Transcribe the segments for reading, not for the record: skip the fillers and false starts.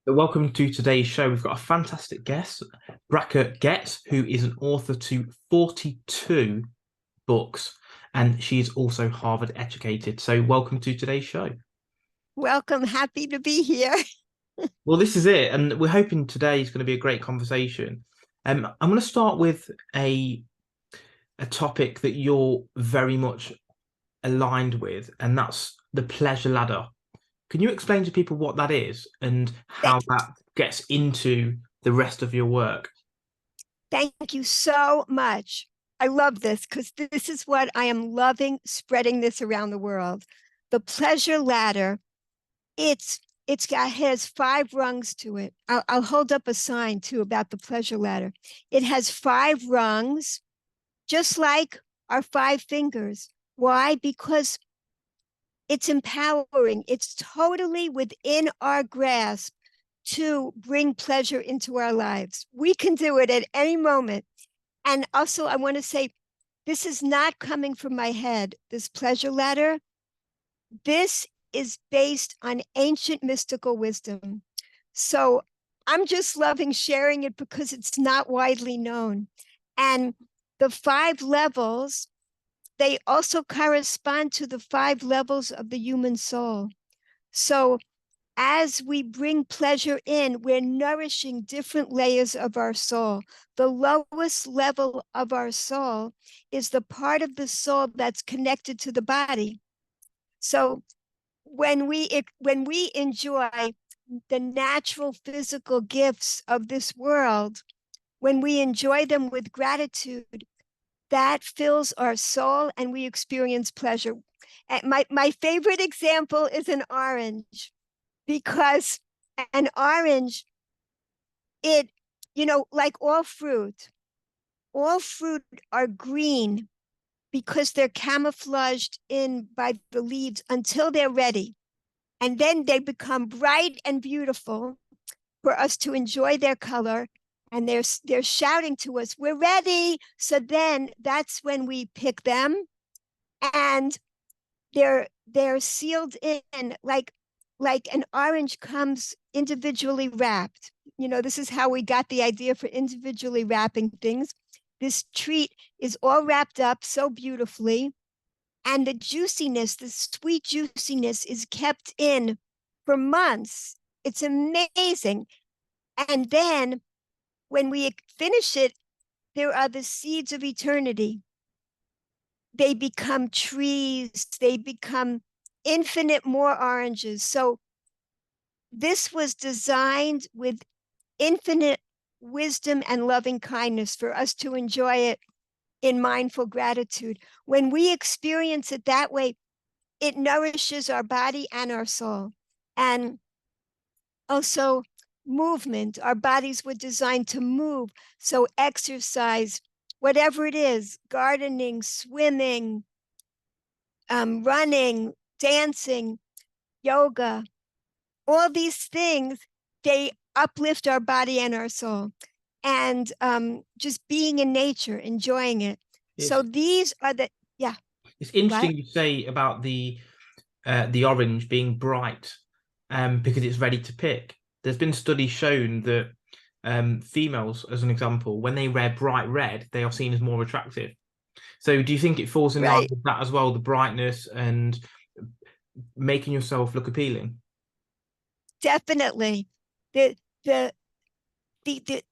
Welcome to today's show. We've got a fantastic guest, Bracha Goetz, who is an author to 42 books, and she is also Harvard educated. So, welcome to today's show. Welcome. Happy to be here. Well, this is it, and we're hoping today is going to be a great conversation. I'm going to start with a topic that you're very much aligned with, and that's the pleasure ladder. Can you explain to people what that is and how Thank, that gets into the rest of your work? thank you so much. I love this because this is what I am loving spreading this around the world. The pleasure ladder, has five rungs to it. I'll hold up a sign too about the pleasure ladder. It has five rungs, just like our five fingers. Why? Because it's empowering. It's totally within our grasp to bring pleasure into our lives. We can do it at any moment. And also, I want to say, this is not coming from my head, this pleasure ladder. This is based on ancient mystical wisdom. So I'm just loving sharing it because it's not widely known. And the five levels, they also correspond to the five levels of the human soul. So as we bring pleasure in, we're nourishing different layers of our soul. The lowest level of our soul is the part of the soul that's connected to the body. So when we enjoy the natural physical gifts of this world, when we enjoy them with gratitude, that fills our soul and we experience pleasure. And my favorite example is an orange, because an orange, it, like all fruit are green because they're camouflaged in by the leaves until they're ready. And then they become bright and beautiful for us to enjoy their color. And they're shouting to us, we're ready. So then that's when we pick them, and they're sealed in like an orange comes individually wrapped. This is how we got the idea for individually wrapping things. This treat is all wrapped up so beautifully, and the juiciness, the sweet juiciness, is kept in for months. It's amazing. And then when we finish it, there are the seeds of eternity. They become trees, they become infinite more oranges. So this was designed with infinite wisdom and loving kindness for us to enjoy it in mindful gratitude. When we experience it that way, it nourishes our body and our soul. And also movement. Our bodies were designed to move. So exercise, whatever it is, gardening, swimming, running, dancing, yoga, all these things, they uplift our body and our soul. And just being in nature, enjoying it. So It's these are yeah, it's what? interesting you say about the orange being bright, because it's ready to pick. There's been studies shown that females, as an example, when they wear bright red, they are seen as more attractive. So, do you think it falls in line Right, with that as well, the brightness and making yourself look appealing? definitely. The the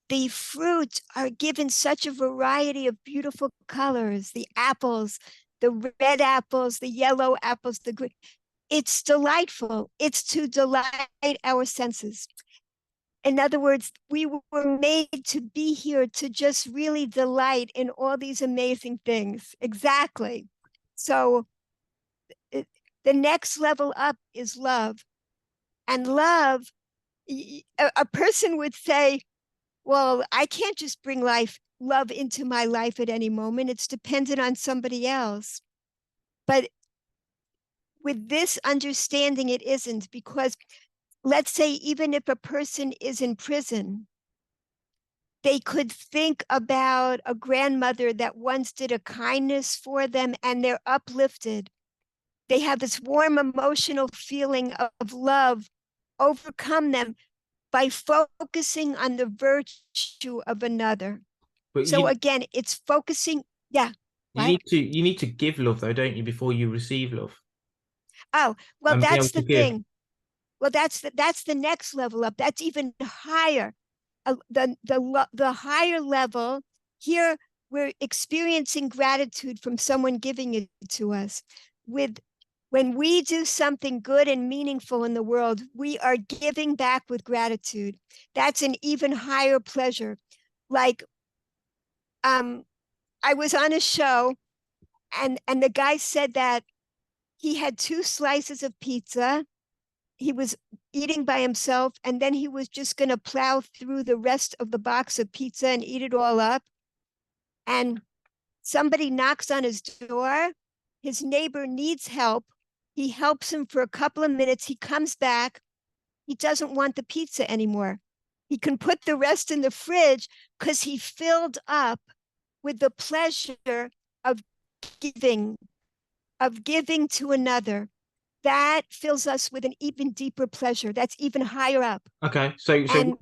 the fruits are given such a variety of beautiful colors. The apples, the red apples, the yellow apples, the green. It's delightful. It's to delight our senses. In other words, we were made to be here to just really delight in all these amazing things. Exactly. So it, the next level up is love. And love, a person would say, well, I can't just bring love into my life at any moment. It's dependent on somebody else. But with this understanding, it isn't, because let's say even if a person is in prison, they could think about a grandmother that once did a kindness for them and they're uplifted. They have this warm emotional feeling of love overcome them by focusing on the virtue of another. But So again, it's focusing. Yeah. What? you need to give love though, don't you, before you receive love Oh, well, and be able that's to the give. thing. Well, that's the next level up. That's even higher. The higher level here, we're experiencing gratitude from someone giving it to us. With when we do something good and meaningful in the world, we are giving back with gratitude. That's an even higher pleasure. Like, I was on a show, and the guy said that he had 2 slices of pizza. He was eating by himself, and then he was just going to plow through the rest of the box of pizza and eat it all up. And somebody knocks on his door. His neighbor needs help. He helps him for a couple of minutes. He comes back. He doesn't want the pizza anymore. He can put the rest in the fridge because he filled up with the pleasure of giving, to another. That fills us with an even deeper pleasure. That's even higher up. Okay, so And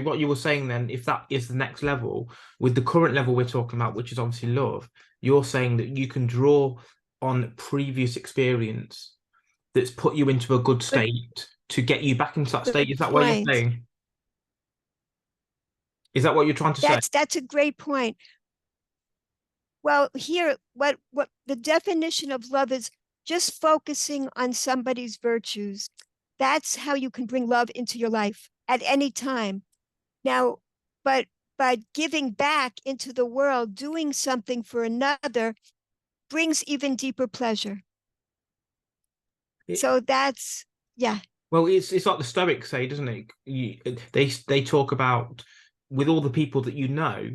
what you were saying then, if that is the next level, with the current level we're talking about, which is obviously love, you're saying that you can draw on previous experience that's put you into a good good, state to get you back into that state. good Is that what you're point. saying? Is that what you're trying to say? That's a great point. Well, here, what the definition of love is just focusing on somebody's virtues. That's how you can bring love into your life at any time. Now, but by giving back into the world, doing something for another brings even deeper pleasure. It, So that's, yeah. well, it's like the Stoics say, doesn't it? They talk about with all the people that you know,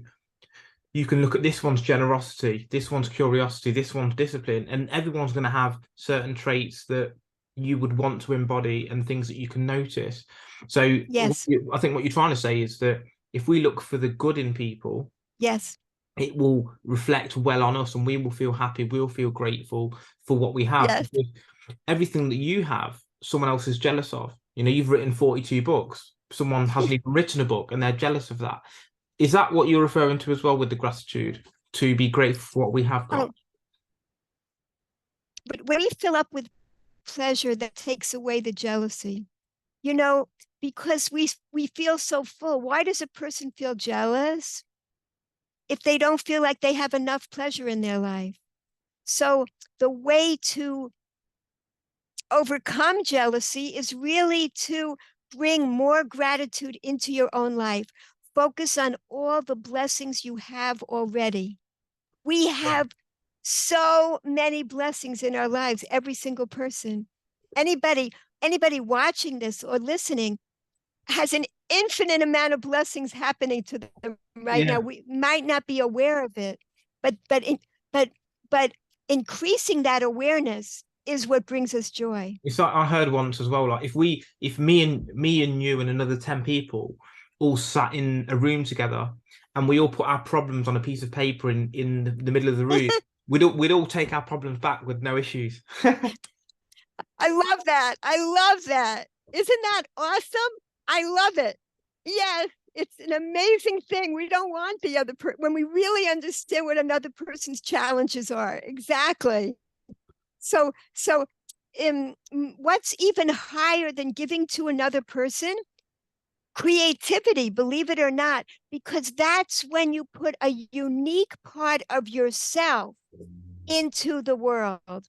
you can look at this one's generosity, this one's curiosity, this one's discipline, and everyone's going to have certain traits that you would want to embody and things that you can notice. So Yes. I think what you're trying to say is that if we look for the good in people, Yes. it will reflect well on us and we will feel happy, we'll feel grateful for what we have. Yes. Because everything that you have, someone else is jealous of. You know, you've written 42 books, someone hasn't even written a book and they're jealous of that. Is that what you're referring to as well with the gratitude, to be grateful for what we have got? Oh, but when we fill up with pleasure, that takes away the jealousy. You know, because we feel so full. Why does a person feel jealous if they don't feel like they have enough pleasure in their life? So the way to overcome jealousy is really to bring more gratitude into your own life. Focus on all the blessings you have already. We have so many blessings in our lives, every single person. Anybody watching this or listening has an infinite amount of blessings happening to them right Yeah. now. We might not be aware of it, but but increasing that awareness is what brings us joy. It's like I heard once as well, like if me and you and another 10 people all sat in a room together and we all put our problems on a piece of paper in the middle of the room, we'd all take our problems back with no issues. I love that. I love that. Isn't that awesome? I love it. Yes, it's an amazing thing. We don't want the other person when we really understand what another person's challenges are. Exactly. So what's even higher than giving to another person? Creativity, believe it or not, because that's when you put a unique part of yourself into the world.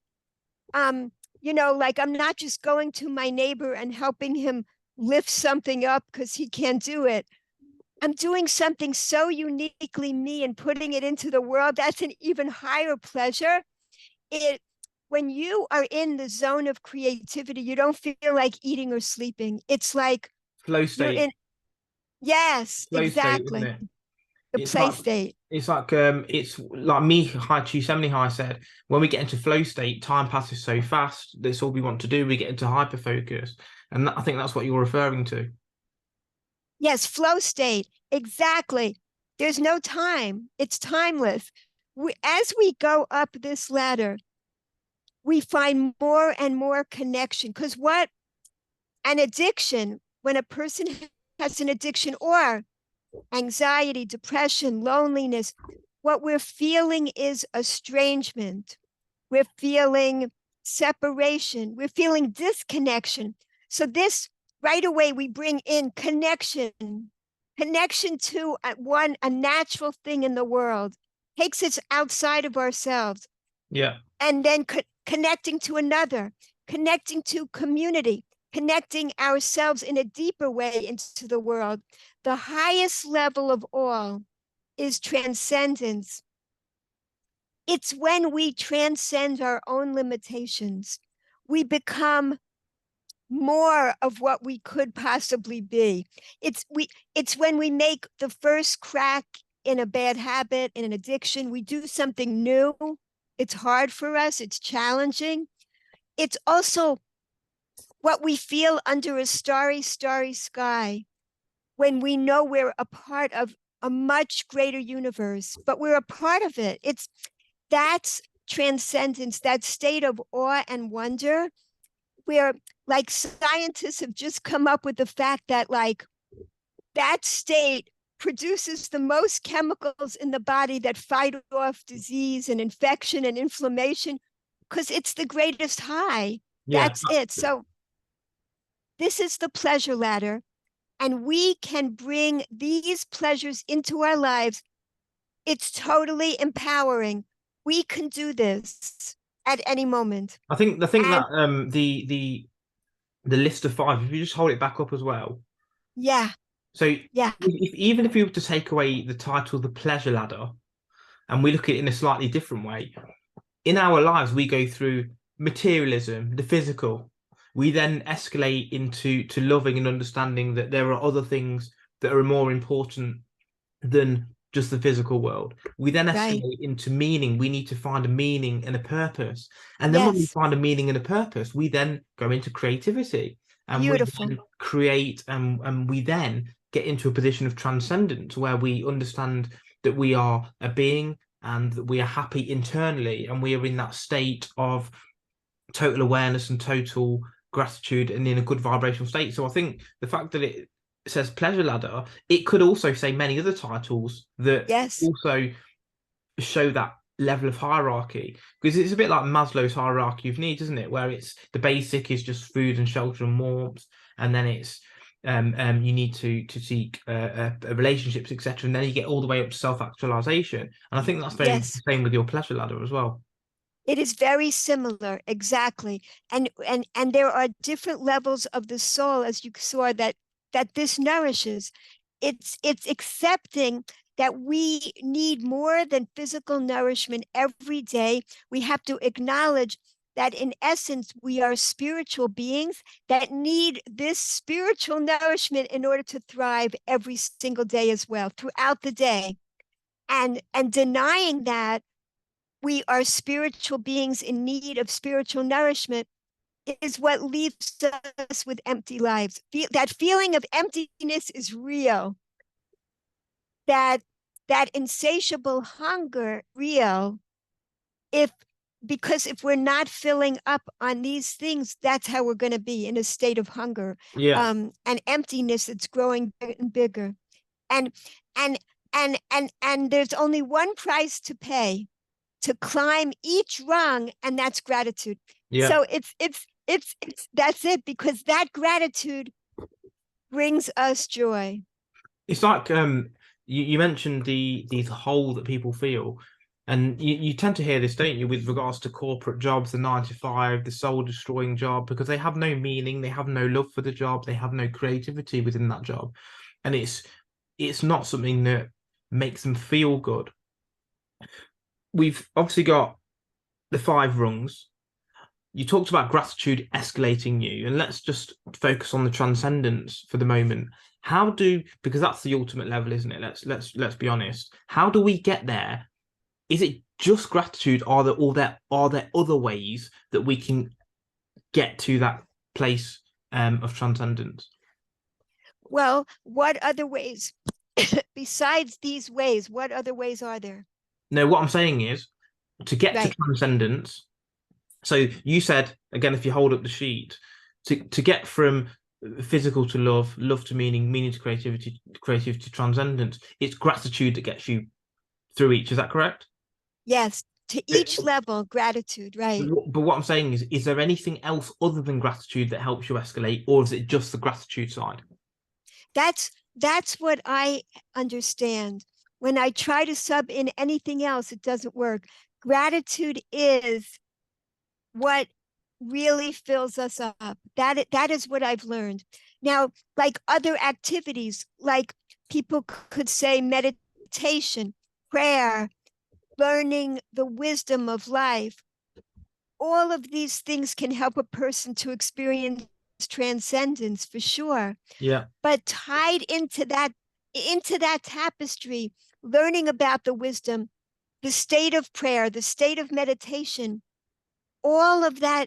Like I'm not just going to my neighbor and helping him lift something up because he can't do it. I'm doing something so uniquely me and putting it into the world. That's an even higher pleasure. It When you are in the zone of creativity, you don't feel like eating or sleeping. It's like Flow you're state, in, yes, flow state, isn't exactly. it? The It's play like state. it's like me High Yosemite High said, when we get into flow state, time passes so fast. That's all we want to do. We get into hyper focus, and I think that's what you're referring to. Yes, flow state. Exactly. There's no time. It's timeless. As we go up this ladder, we find more and more connection. Because what an addiction, when a person has an addiction or anxiety, depression, loneliness, what we're feeling is estrangement. We're feeling separation. We're feeling disconnection. So this right away, we bring in connection, connection to a natural thing in the world, takes us outside of ourselves. Yeah. And then connecting to another, connecting to community, connecting ourselves in a deeper way into the world. The highest level of all is transcendence. It's when we transcend our own limitations. We become more of what we could possibly be. It's when we make the first crack in a bad habit, in an addiction. We do something new. It's hard for us. It's challenging. It's also what we feel under a starry, starry sky when we know we're a part of a much greater universe, but we're a part of it. That's transcendence, that state of awe and wonder, where like scientists have just come up with the fact that like that state produces the most chemicals in the body that fight off disease and infection and inflammation because it's the greatest high. Yeah. That's it. So this is the pleasure ladder, and we can bring these pleasures into our lives. It's totally empowering. We can do this at any moment. I think And that the list of five, if you just hold it back up as well. yeah, So yeah, even if you were to take away the title, the pleasure ladder, and we look at it in a slightly different way, in our lives, we go through materialism, the physical. We then escalate into loving and understanding that there are other things that are more important than just the physical world. We then right. escalate into meaning. We need to find a meaning and a purpose. And then when we Yes, find a meaning and a purpose, we then go into creativity and we beautiful. then create and we then get into a position of transcendence where we understand that we are a being and that we are happy internally and we are in that state of total awareness and total gratitude and in a good vibrational state. So I think the fact that it says pleasure ladder, it could also say many other titles that Yes, also show that level of hierarchy, because it's a bit like Maslow's hierarchy of needs, isn't it, where it's the basic is just food and shelter and warmth, and then it's you need to seek relationships, etc., and then you get all the way up to self-actualization. And I think that's very much yes. the same with your pleasure ladder as well. It is very similar, exactly. And there are different levels of the soul, as you saw, that this nourishes. It's accepting that we need more than physical nourishment every day. We have to acknowledge that in essence, we are spiritual beings that need this spiritual nourishment in order to thrive every single day as well, throughout the day. And denying that we are spiritual beings in need of spiritual nourishment is what leaves us with empty lives. That feeling of emptiness is real. That insatiable hunger real. If Because if we're not filling up on these things, that's how we're going to be, in a state of hunger, Yeah. and emptiness that's growing bigger and bigger. And and and there's only one price to pay to climb each rung, and that's gratitude. Yeah. So it's that's it, because that gratitude brings us joy. It's like you mentioned the hole that people feel, and you tend to hear this, don't you, with regards to corporate jobs, the 9 to 5, the soul destroying job, because they have no meaning, they have no love for the job, they have no creativity within that job, and it's not something that makes them feel good. We've obviously got the 5 rungs. You talked about gratitude escalating you, and let's just focus on the transcendence for the moment. Because that's the ultimate level, isn't it? Let's be honest. How do we get there? Is it just gratitude? Are there other ways that we can get to that place of transcendence? Well, what other ways besides these ways? What other ways are there? No, what I'm saying is to get to Right. transcendence. So you said again, if you hold up the sheet, to get from physical to love, love to meaning, meaning to creativity, creativity to transcendence. It's gratitude that gets you through each. Is that correct? Yes, to But, each level, gratitude, right? but what I'm saying is there anything else other than gratitude that helps you escalate, or is it just the gratitude side? That's what I understand. When I try to sub in anything else, it doesn't work. Gratitude is what really fills us up. That is what I've learned. Now, like other activities, like people could say meditation, prayer, learning the wisdom of life, all of these things can help a person to experience transcendence for sure. Yeah, But tied into that tapestry, learning about the wisdom, the state of prayer, the state of meditation, all of that,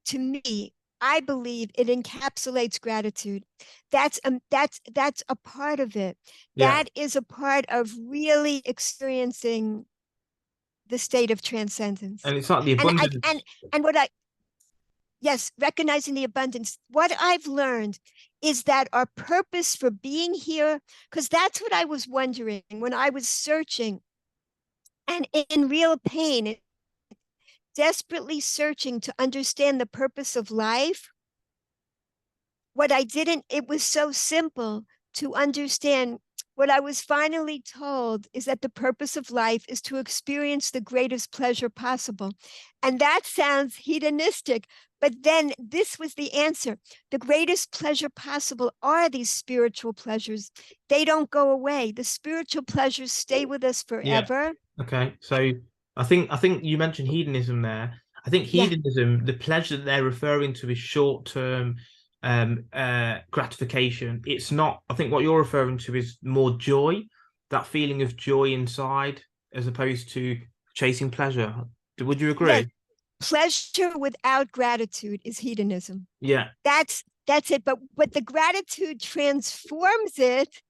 to me, I believe it encapsulates gratitude. That's a part of it. yeah, That is a part of really experiencing the state of transcendence. and it's like the And I abundance. and what I yes, recognizing the abundance. What I've learned is that our purpose for being here, because that's what I was wondering when I was searching and in real pain, desperately searching to understand the purpose of life. What I didn't, it was so simple to understand. What I was finally told is that the purpose of life is to experience the greatest pleasure possible. And that sounds hedonistic, but then this was the answer. The greatest pleasure possible are these spiritual pleasures. They don't go away. The spiritual pleasures stay with us Yeah. forever. Okay. So I think you mentioned hedonism there. I think Yeah. hedonism, the pleasure that they're referring to is short-term gratification. It's not, I think what you're referring to is more joy, that feeling of joy inside, as opposed to chasing pleasure. Would you Yes. agree? Pleasure without gratitude is hedonism. Yeah. That's it. But the gratitude transforms it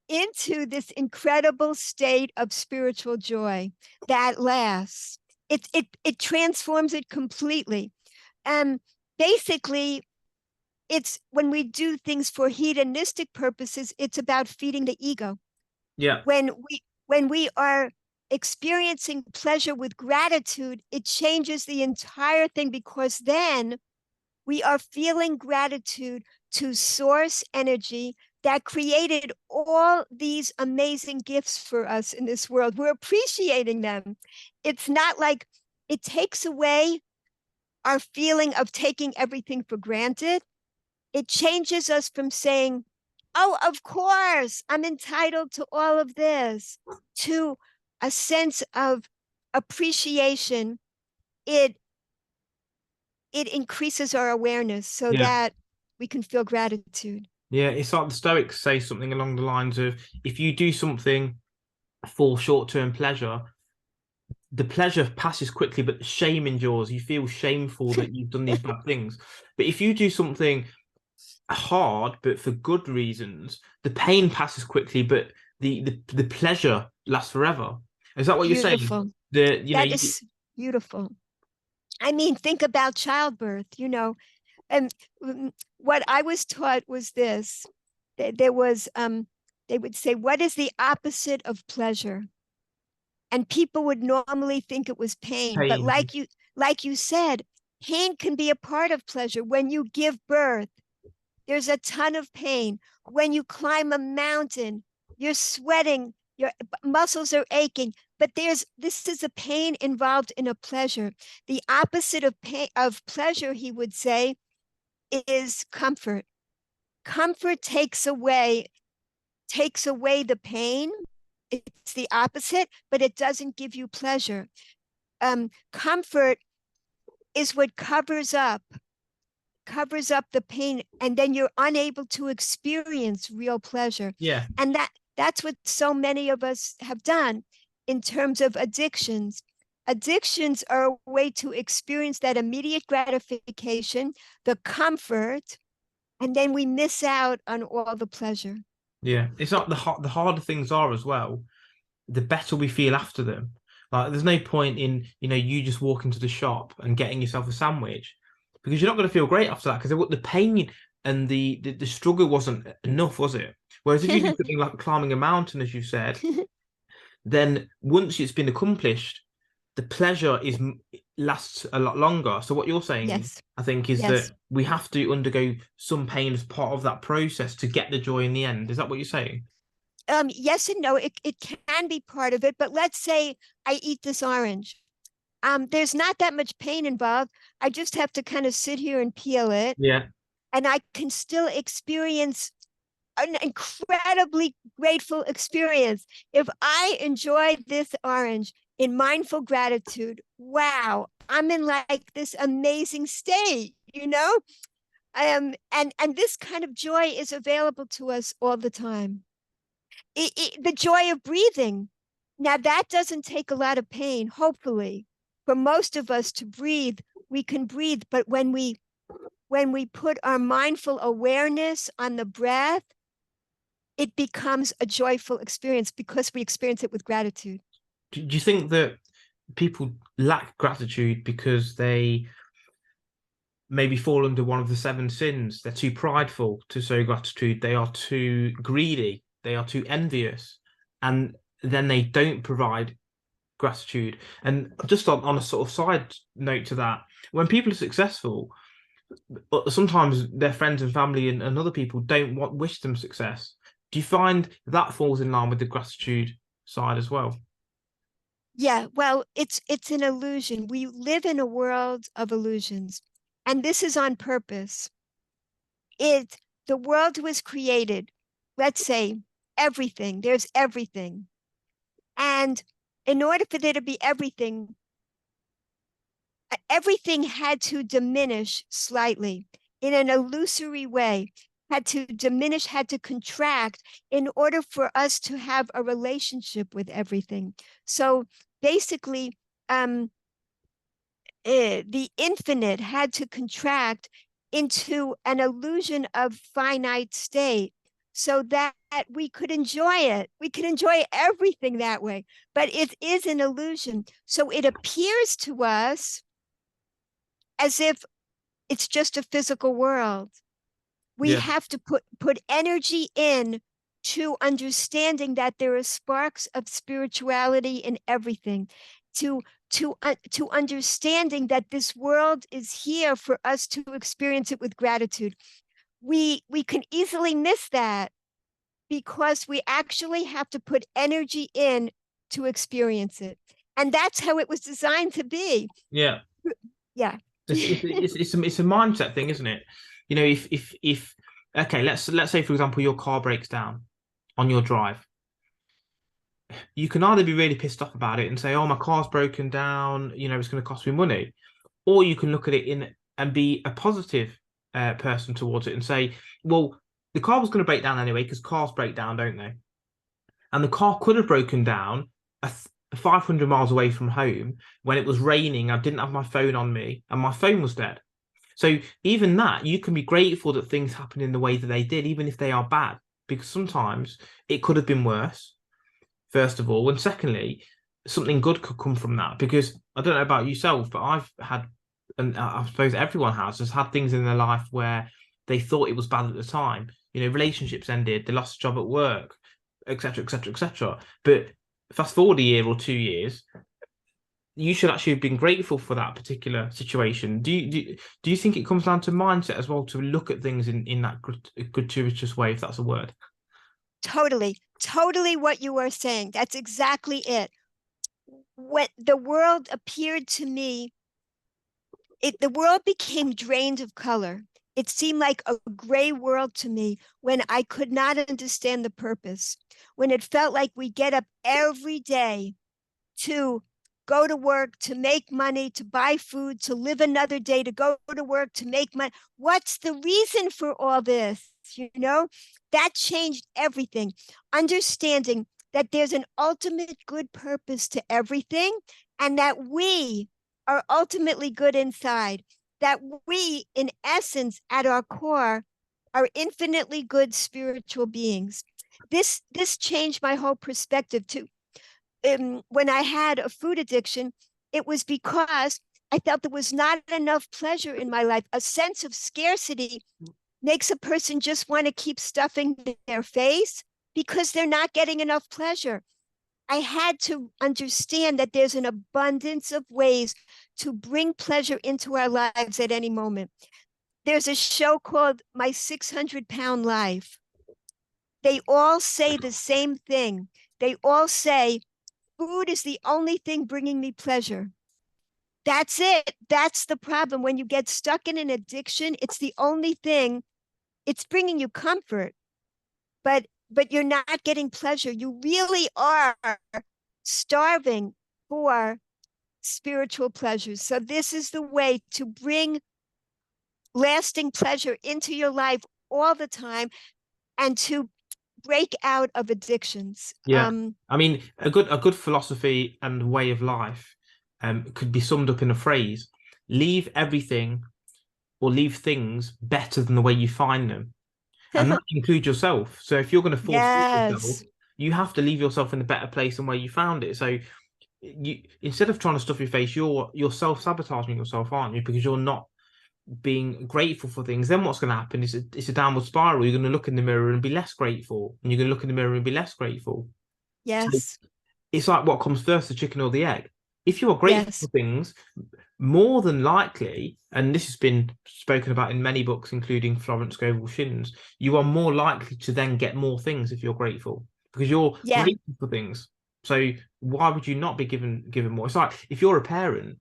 into this incredible state of spiritual joy that lasts. It transforms it completely. Um, Basically, it's when we do things for hedonistic purposes, it's about feeding the ego. Yeah. When we are experiencing pleasure with gratitude, it changes the entire thing because then we are feeling gratitude to source energy that created all these amazing gifts for us in this world. We're appreciating them. It's not like it takes away our feeling of taking everything for granted. It changes us from saying, oh, of course, I'm entitled to all of this, to a sense of appreciation. It it increases our awareness so Yeah. that we can feel gratitude. Yeah. It's like the Stoics say something along the lines of if you do something for short-term pleasure, the pleasure passes quickly, but the shame endures. You feel shameful that you've done these bad things. But if you do something hard, but for good reasons, the pain passes quickly, but the pleasure lasts forever. Is that what you're saying? Beautiful. The you know That you, is beautiful. I mean, think about childbirth, and what I was taught was this. There was they would say, what is the opposite of pleasure? And people would normally think it was pain, but pain. like you said, pain can be a part of pleasure. When you give birth, there's a ton of pain. When you climb a mountain, you're sweating, your muscles are aching, but this is a pain involved in a pleasure. The opposite of pain of pleasure, he would say, is comfort. Comfort takes away the pain. It's the opposite, but it doesn't give you pleasure. Comfort is what covers up the pain, and then you're unable to experience real pleasure. Yeah, And that's what so many of us have done in terms of addictions. Addictions are a way to experience that immediate gratification, the comfort, and then we miss out on all the pleasure. yeah. It's not the harder things are as well, the better we feel after them. Like there's no point in you just walking to the shop and getting yourself a sandwich because you're not going to feel great after that because the pain and the struggle wasn't enough, was it? Whereas if you do something like climbing a mountain, as you said, then once it's been accomplished, the pleasure lasts a lot longer. So what you're saying, Yes, I think, is that yes. we have to undergo some pain as part of that process to get the joy in the end. Is that what you're saying? Yes and no. It can be part of it, but let's say I eat this orange. There's not that much pain involved. I just have to kind of sit here and peel it, Yeah. and I can still experience an incredibly grateful experience. If I enjoy this orange in mindful gratitude, wow, I'm in like this amazing state, you know? And this kind of joy is available to us all the time. The joy of breathing. Now that doesn't take a lot of pain, hopefully. For most of us to breathe, we can breathe, but when we put our mindful awareness on the breath, it becomes a joyful experience because we experience it with gratitude. Do you think that people lack gratitude because they maybe fall under one of the seven sins? They're too prideful to show gratitude. They are too greedy. They are too envious. And then they don't provide gratitude. And just on a sort of side note to that, when people are successful, sometimes their friends and family and other people don't wish them success. Do you find that falls in line with the gratitude side as well? Yeah, well, it's an illusion. We live in a world of illusions, and this is on purpose. It The world was created, let's say, everything. There's everything. And in order for there to be everything, everything had to diminish slightly in an illusory way, had to diminish, had to contract in order for us to have a relationship with everything. So basically, the infinite had to contract into an illusion of finite state so that we could enjoy it. We can enjoy everything that way, but it is an illusion. So it appears to us as if it's just a physical world. We Yeah. have to put energy in to understanding that there are sparks of spirituality in everything, to to understanding that this world is here for us to experience it with gratitude. We can easily miss that because we actually have to put energy in to experience it, and that's how it was designed to be. Yeah. Yeah. It's a mindset thing, isn't it? You know, if okay, let's say for example your car breaks down on your drive. You can either be really pissed off about it and say, "Oh, my car's broken down," it's going to cost me money, or you can look at it in and be a positive person towards it and say, "Well, the car was going to break down anyway because cars break down, don't they?" And the car could have broken down 500 miles away from home when it was raining. I didn't have my phone on me, and my phone was dead. So even that, you can be grateful that things happen in the way that they did, even if they are bad, because sometimes it could have been worse, first of all. And secondly, something good could come from that. Because I don't know about yourself, but I've had, and I suppose everyone has had things in their life where they thought it was bad at the time. Relationships ended, they lost a job at work, etc., etc., etc. But fast forward a year or 2 years, you should actually have been grateful for that particular situation. Do you think it comes down to mindset as well to look at things in that gratuitous way, if that's a word? Totally what you are saying. That's exactly it. When the world appeared to me, the world became drained of color. It seemed like a gray world to me when I could not understand the purpose, when it felt like we get up every day to go to work, to make money, to buy food, to live another day, to go to work, to make money. What's the reason for all this? That changed everything. Understanding that there's an ultimate good purpose to everything and that we are ultimately good inside, that we, in essence, at our core, are infinitely good spiritual beings. This changed my whole perspective too. When I had a food addiction, it was because I felt there was not enough pleasure in my life, a sense of scarcity makes a person just want to keep stuffing their face because they're not getting enough pleasure. I had to understand that there's an abundance of ways to bring pleasure into our lives at any moment. There's a show called My 600-Pound Life. They all say the same thing. They all say, food is the only thing bringing me pleasure. That's it. That's the problem. When you get stuck in an addiction, it's the only thing. It's bringing you comfort, but you're not getting pleasure. You really are starving for spiritual pleasures. So this is the way to bring lasting pleasure into your life all the time and to break out of addictions. Yeah. I mean, a good philosophy and way of life could be summed up in a phrase: leave everything or leave things better than the way you find them. And that includes yourself. So if you're going to force feed yourself, Yes. you have to leave yourself in a better place than where you found it. So you, instead of trying to stuff your face, you're self-sabotaging yourself, aren't you? Because you're not being grateful for things. Then what's going to happen is it's a downward spiral. You're going to look in the mirror and be less grateful, and you're going to look in the mirror and be less grateful. So Yes. it's like, what comes first, the chicken or the egg? If you are grateful for Yes. things, more than likely, and this has been spoken about in many books, including Florence Scovel Shinn's, you are more likely to then get more things if you're grateful because you're Yeah. grateful for things. So why would you not be given more? It's like if you're a parent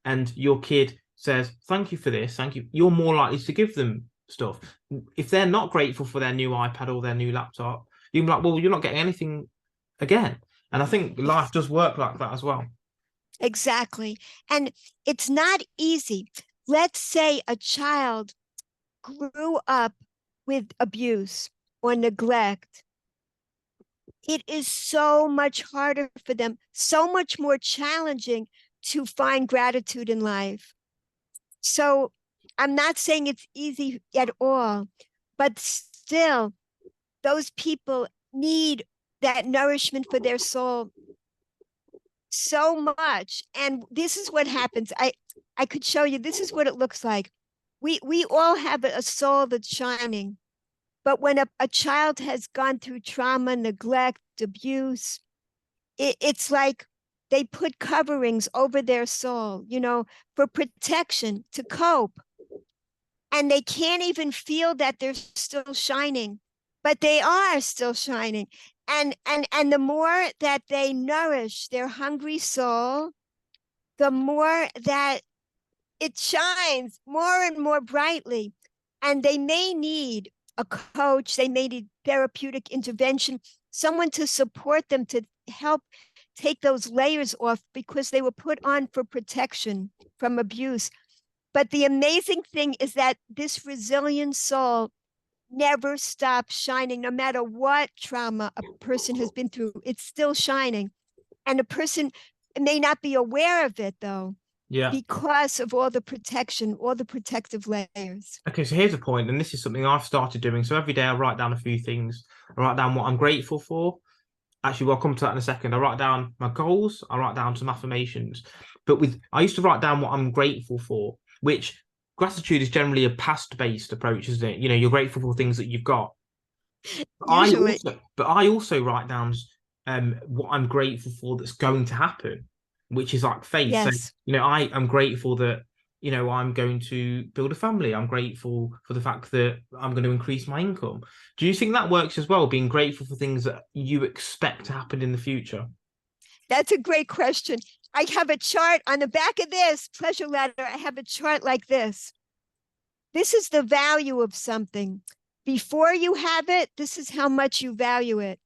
and your kid says, "Thank you for this, thank you," you're more likely to give them stuff. If they're not grateful for their new iPad or their new laptop, you're like, "Well, you're not getting anything again." And I think life does work like that as well. Exactly. And it's not easy. Let's say a child grew up with abuse or neglect. It is so much harder for them, so much more challenging to find gratitude in life. So I'm not saying it's easy at all, but still, those people need that nourishment for their soul so much. And this is what happens. I could show you, this is what it looks like. We all have a soul that's shining. But when a child has gone through trauma, neglect, abuse, it's like they put coverings over their soul, for protection, to cope. And they can't even feel that they're still shining, but they are still shining. And the more that they nourish their hungry soul, the more that it shines more and more brightly. And they may need a coach, they may need therapeutic intervention, someone to support them to help take those layers off because they were put on for protection from abuse. But the amazing thing is that this resilient soul never stops shining, no matter what trauma a person has been through, it's still shining. And a person may not be aware of it, though, Yeah. because of all the protection, all the protective layers. Okay, so here's a point, and this is something I've started doing. So every day I write down a few things. I write down what I'm grateful for. Actually, we'll come to that in a second. I write down my goals. I write down some affirmations. But I used to write down what I'm grateful for, which gratitude is generally a past-based approach, isn't it? You're grateful for things that you've got. Usually, But I also write down what I'm grateful for that's going to happen, which is like faith. So, yes. I am grateful that, I'm going to build a family. I'm grateful for the fact that I'm going to increase my income. Do you think that works as well, being grateful for things that you expect to happen in the future? That's a great question. I have a chart on the back of this pleasure ladder. I have a chart like this. This is the value of something. Before you have it, this is how much you value it.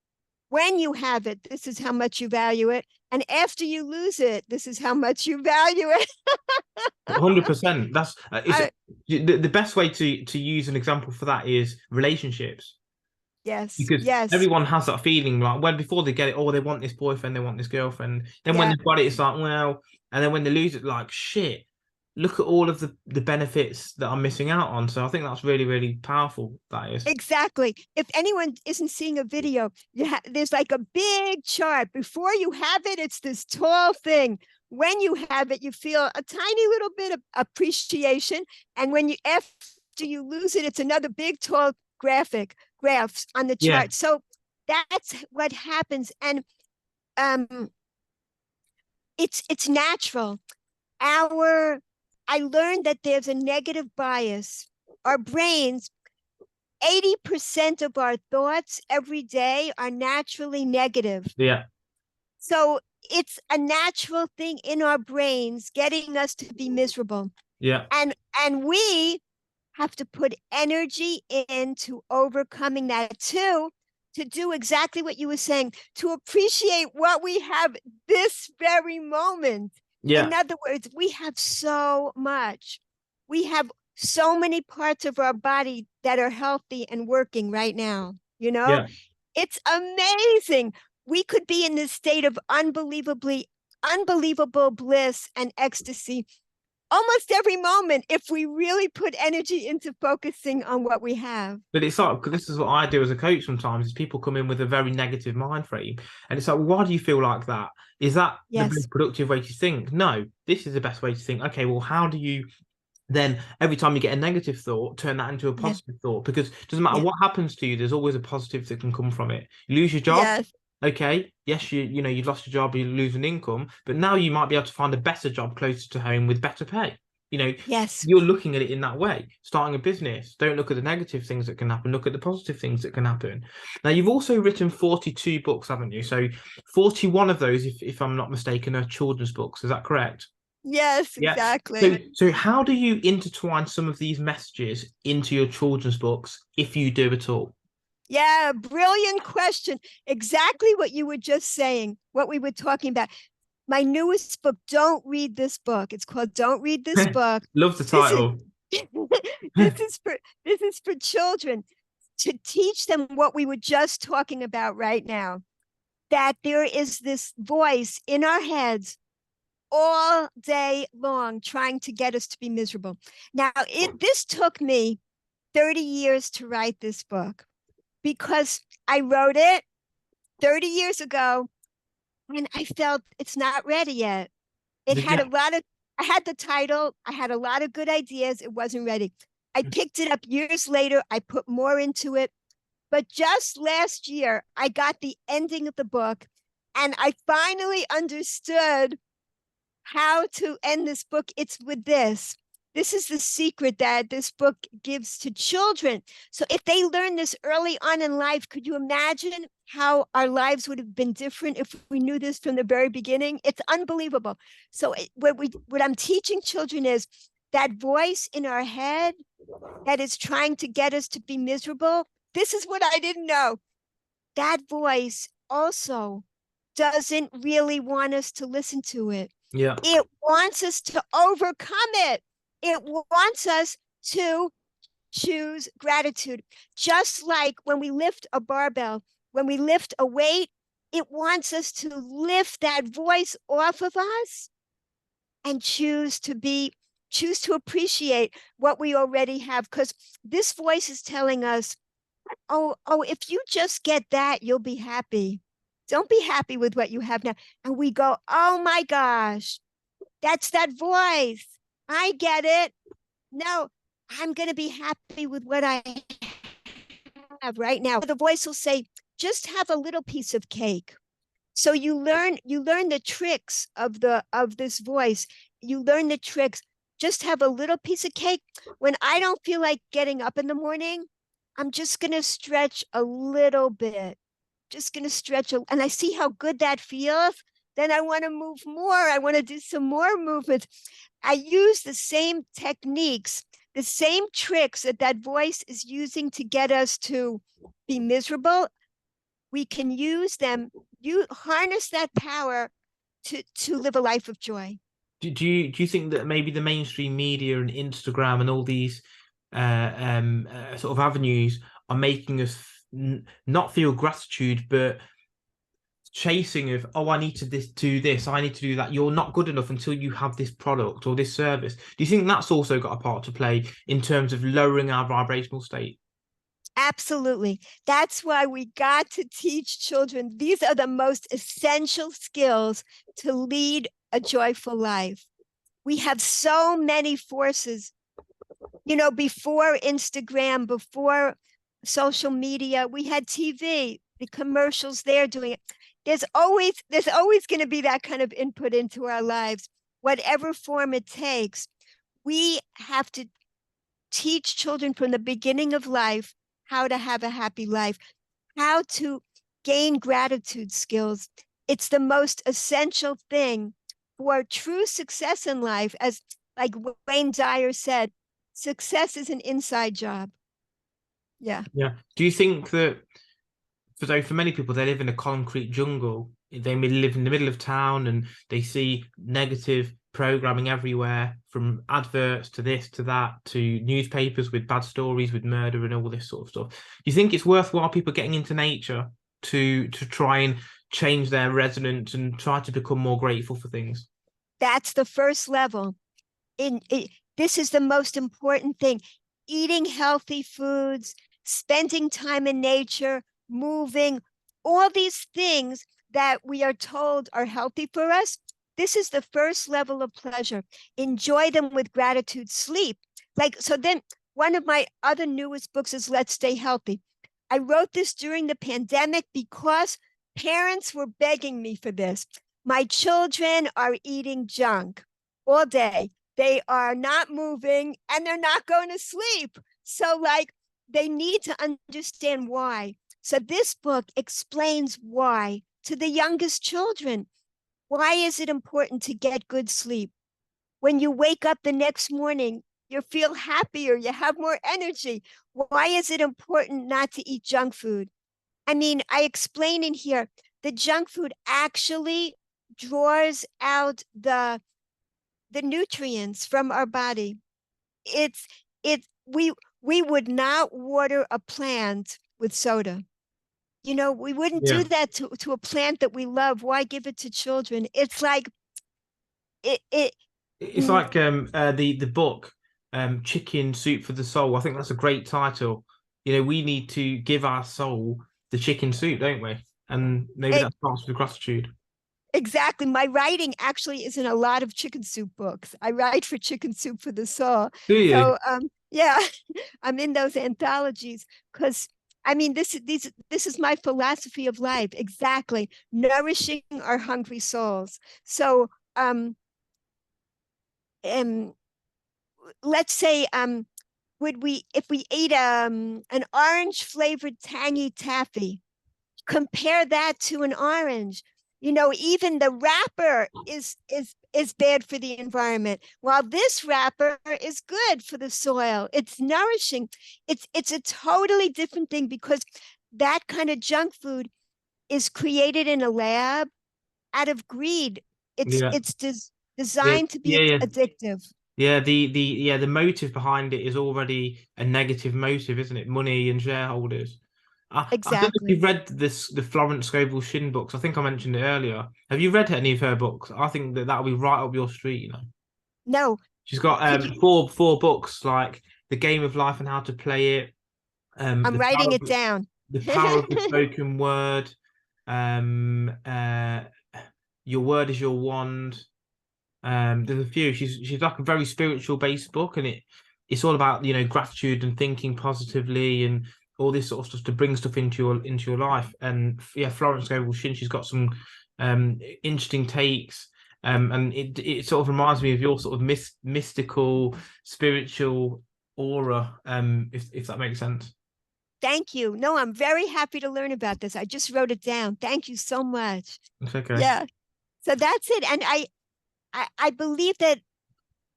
When you have it, this is how much you value it. And after you lose it, this is how much you value it. 100%. That's it's I, the best way to use an example for that is relationships. yes, Because yes, everyone has that feeling like when before they get it, oh, they want this boyfriend, they want this girlfriend. Then when yeah, they've got it, it's like, well, and then when they lose it, like shit, look at all of the benefits that I'm missing out on. So I think that's really, really powerful. That is. exactly. If anyone isn't seeing a video, there's like a big chart. Before you have it, it's this tall thing. When you have it, you feel a tiny little bit of appreciation. And when you after you lose it, it's another big, tall graphs on the Yeah. chart. So that's what happens. And it's natural. I learned that there's a negative bias. Our brains, 80% of our thoughts every day are naturally negative. Yeah. So it's a natural thing in our brains getting us to be miserable. Yeah. And we have to put energy into overcoming that too, to do exactly what you were saying, to appreciate what we have this very moment. Yeah. In other words, we have so much. We have so many parts of our body that are healthy and working right now. You know, Yeah. it's amazing. We could be in this state of unbelievable bliss and ecstasy almost every moment if we really put energy into focusing on what we have. But it's like, this is what I do as a coach sometimes, is people come in with a very negative mind frame. And it's like, well, why do you feel like that? Is that the Yes. most productive way to think? No, this is the best way to think. Okay, well, how do you then every time you get a negative thought, turn that into a Yeah. positive thought? Because it doesn't matter Yeah. what happens to you, there's always a positive that can come from it. You lose your job, Yes. okay, yes, you've lost your job, you lose an income, but now you might be able to find a better job closer to home with better pay. Yes. You're looking at it in that way. Starting a business, don't look at the negative things that can happen, look at the positive things that can happen. Now, you've also written 42 books, haven't you? So 41 of those, if I'm not mistaken, are children's books. Is that correct? Yes, Yeah. So, exactly. so how do you intertwine some of these messages into your children's books, if you do at all? Yeah, brilliant question. Exactly what you were just saying, what we were talking about. My newest book, don't read this book. It's called Don't Read This Book. Love the This is title. this is for children, to teach them what we were just talking about right now, that there is this voice in our heads all day long trying to get us to be miserable. Now, this took me 30 years to write this book, because I wrote it 30 years ago and I felt it's not ready yet. It Did you? had I had the title, I had a lot of good ideas. It wasn't ready. I picked it up years later. I put more into it. But just last year, I got the ending of the book and I finally understood how to end this book. It's with this. This is the secret that this book gives to children. So if they learn this early on in life, could you imagine how our lives would have been different if we knew this from the very beginning? It's unbelievable. So what I'm teaching children is that voice in our head that is trying to get us to be miserable. This is what I didn't know. That voice also doesn't really want us to listen to it. Yeah. It wants us to overcome it. It wants us to choose gratitude. Just like when we lift a barbell, when we lift a weight, it wants us to lift that voice off of us and choose to appreciate what we already have. Because this voice is telling us, oh, if you just get that, you'll be happy. Don't be happy with what you have now. And we go, oh my gosh, that's that voice. I get it. No, I'm going to be happy with what I have right now. The voice will say, just have a little piece of cake. So you learn the tricks of this voice. You learn the tricks. Just have a little piece of cake. When I don't feel like getting up in the morning, I'm just going to stretch a little bit. Just going to stretch, and I see how good that feels. Then I want to move more. I want to do some more movements. I use the same techniques, the same tricks that voice is using to get us to be miserable. We can use them. You harness that power to live a life of joy. Do you think that maybe the mainstream media and Instagram and all these sort of avenues are making us not feel gratitude, but chasing of, oh, I need to do this, I need to do that. You're not good enough until you have this product or this service. Do you think that's also got a part to play in terms of lowering our vibrational state? Absolutely. That's why we got to teach children. These are the most essential skills to lead a joyful life. We have so many forces You know, before Instagram, before social media, we had TV, the commercials they're doing it. There's always going to be that kind of input into our lives, whatever form it takes. We have to teach children from the beginning of life how to have a happy life, how to gain gratitude skills. It's the most essential thing for true success in life. As like Wayne Dyer said, success is an inside job. Yeah. Yeah. Do you think that for many people they live in a concrete jungle? They may live in the middle of town and they see negative programming everywhere, from adverts to this to that to newspapers with bad stories with murder and all this sort of stuff. Do you think it's worthwhile people getting into nature to try and change their resonance and try to become more grateful for things? That's the first level. This is the most important thing. Eating healthy foods, spending time in nature, moving, all these things that we are told are healthy for us. This is the first level of pleasure. Enjoy them with gratitude. Sleep. Like, so then one of my other newest books is Let's Stay Healthy. I wrote this during the pandemic because parents were begging me for this. My children are eating junk all day. They are not moving and they're not going to sleep. So, like, they need to understand why. So, this book explains why to the youngest children. Why is it important to get good sleep? When you wake up the next morning, you feel happier, you have more energy. Why is it important not to eat junk food? I mean, I explain in here the junk food actually draws out the nutrients from our body. It's it we would not water a plant with soda. You know, we wouldn't do Yeah. that to a plant that we love. Why give it to children? It's like it It's like the book Chicken Soup for the Soul. I think that's a great title. You know, we need to give our soul the chicken soup, don't we? And maybe it that starts with gratitude. exactly. My writing actually is in a lot of chicken soup books. I write for Chicken Soup for the Soul. Do you? So yeah, I'm in those anthologies because I mean this is my philosophy of life. Exactly. Nourishing our hungry souls. So um let's say would we if we ate an orange flavored tangy taffy, compare that to an orange. You know, even the wrapper is bad for the environment, while this wrapper is good for the soil. It's nourishing. It's a totally different thing because that kind of junk food is created in a lab out of greed. it's Yeah. it's des- Yeah. designed to be Yeah. Yeah. addictive. Yeah. The motive behind it is already a negative motive, isn't it? Money and shareholders. I don't know if Exactly. you've read the Florence Scovel Shinn books. I think I mentioned it earlier. Have you read any of her books? I think that that'll be right up your street, you know. No, She's got could you four books like The Game of Life and How to Play It, I'm writing it down. The Power of the Spoken Word, um, uh, Your Word is Your Wand. There's a few. She's like a very spiritual based book, and it's all about, you know, gratitude and thinking positively and all this sort of stuff to bring stuff into your life. And yeah, Florence Scovel Shinn, she's got some interesting takes. And it sort of reminds me of your sort of mystical, spiritual aura, if that makes sense. Thank you. No, I'm very happy to learn about this. I just wrote it down. Thank you so much. It's okay. Yeah. So that's it. And I believe that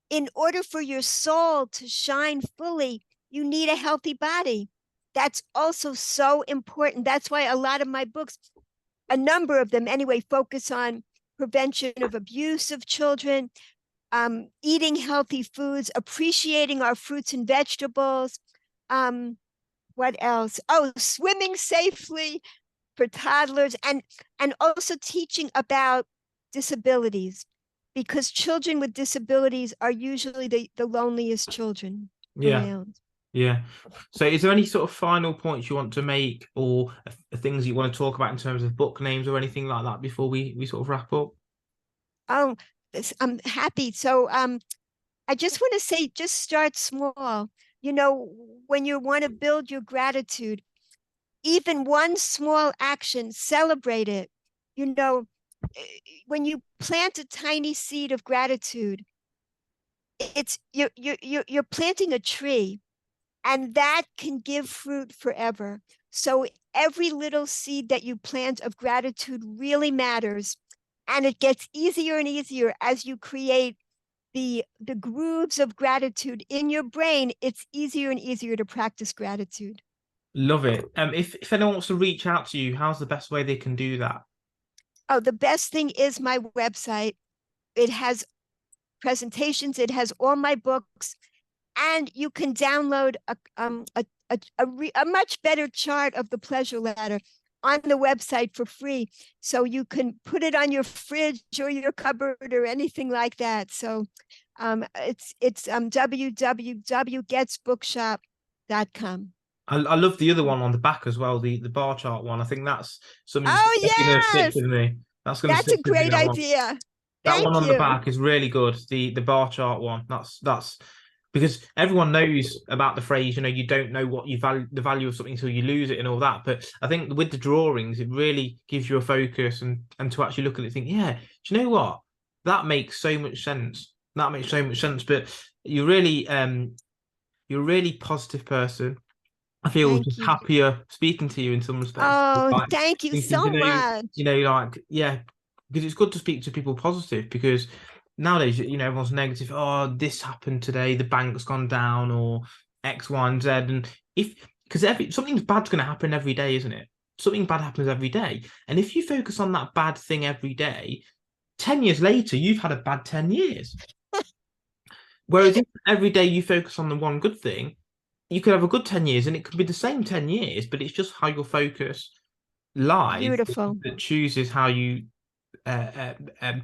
in order for your soul to shine fully, you need a healthy body. That's also so important. That's why a lot of my books, a number of them anyway, focus on prevention of abuse of children, eating healthy foods, appreciating our fruits and vegetables. What else? Oh, swimming safely for toddlers, and also teaching about disabilities, because children with disabilities are usually the loneliest children Yeah. around. Yeah. So, is there any sort of final points you want to make, or things you want to talk about in terms of book names or anything like that before we sort of wrap up? Oh, I'm happy. So I just want to say, just start small. You know, when you want to build your gratitude, even one small action, celebrate it. You know, when you plant a tiny seed of gratitude, it's you're planting a tree, and that can give fruit forever. So every little seed that you plant of gratitude really matters, and it gets easier and easier as you create the grooves of gratitude in your brain. It's easier and easier to practice gratitude. Love it. If anyone wants to reach out to you, how's the best way they can do that? Oh, the best thing is my website. It has presentations, it has all my books, and you can download a much better chart of the pleasure ladder on the website for free. So you can put it on your fridge or your cupboard or anything like that. So it's www.getzbookshop.com. I love the other one on the back as well, the bar chart one. I think that's something that's Oh, definitely going to stick yes, with me. That's going to that's stick a with me. great idea. That one Thank on the you. back is really good. The bar chart one. That's because everyone knows about the phrase, you don't know what you value the value of something until you lose it and all that. But I think with the drawings, it really gives you a focus and to actually look at it and think, yeah, do you know what? That makes so much sense. That makes so much sense. But you're a really positive person. I feel Thank just you. happier speaking to you in some respects. Oh, Like thank you thinking, so much. like yeah, because it's good to speak to people positive because nowadays, everyone's negative. Oh, this happened today, the bank's gone down, or X, Y, and Z. And if because something bad's going to happen every day, isn't it? Something bad happens every day, and if you focus on that bad thing every day, 10 years later, you've had a bad 10 years. Whereas if every day you focus on the one good thing, you could have a good 10 years and it could be the same 10 years, but it's just how your focus lies Beautiful. that chooses how you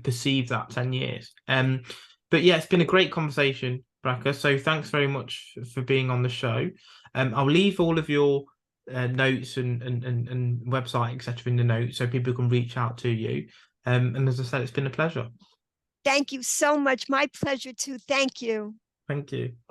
perceive that 10 years. But yeah, it's been a great conversation, Bracha. So thanks very much for being on the show. I'll leave all of your notes and website, etc., in the notes so people can reach out to you. And as I said, it's been a pleasure. Thank you so much. My pleasure too. Thank you. Thank you.